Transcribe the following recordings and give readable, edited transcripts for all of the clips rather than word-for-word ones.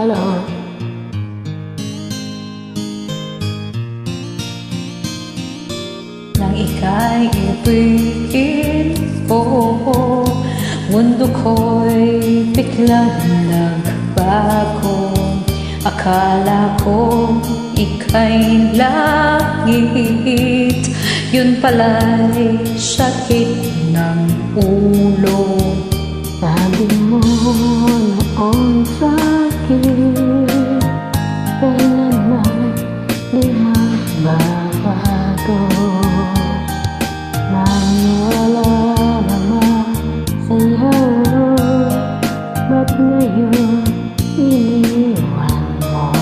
Hello. Nang ika'y ibigin ko, mundo ko'y biglang nagbago. Akala ko ika'y langit, yun pala'y sakit ng ulo. Sabi mo noon sa'kin, kailanman di magbabago. Maniwala naman sa'yo, ba't ngayon iniwan mo?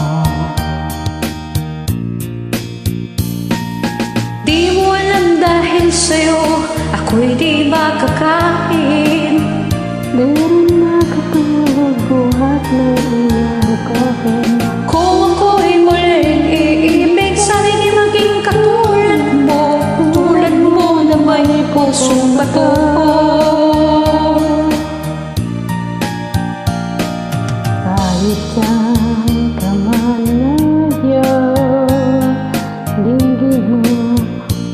Di mo alam dahil sa'yo ako'y di makakain. Di rin makatulog buhat ng iyong kahit. Kung ako'y muling iibig, sana'y di maging katulad mo. Tulad mo na may pusong bato. Kahit saan ka man ngayon, dinggin mo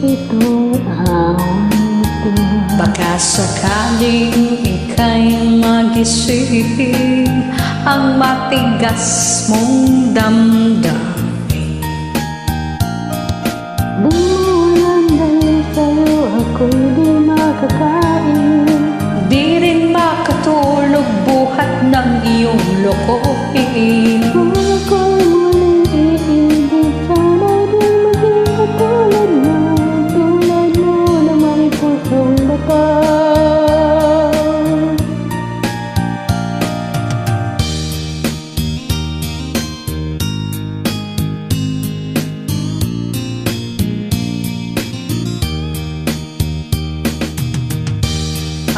itong awitin. Baka sakaling ika'y magising, ang matigas mong damdamin. Di mo alam dahil sa'yo ako'y di makakain. Di rin makatulog buhat ng iyong lokohin. Kung ako'y muling iibig, sana'y di maging katulad mo. Tulad mo na may pusong bato.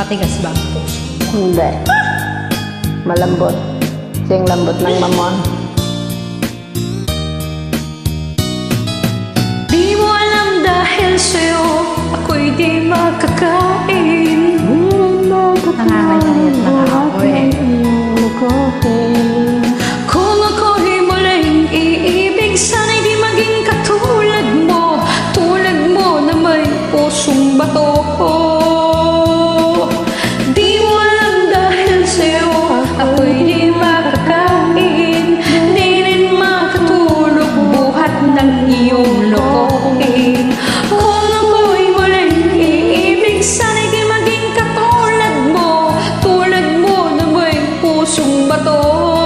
Matigas ba ang puso? Hindi. Malambot. Siyang lambot ng mamon. Di mo alam dahil sa'yo ako'y di makakain. Di rin makatulog buhat ng iyong lokohin. Kung ako'y muling iibig, sana'y di maging katulad mo. Tulad mo na may pusong bato. Di mo alam dahil sa'yo ako'y di makakain. Di rin makatulog buhat ng iyong lokohin. Kung ako'y muling iibig, sana'y di maging katulad mo. Tulad mo na may pusong bato.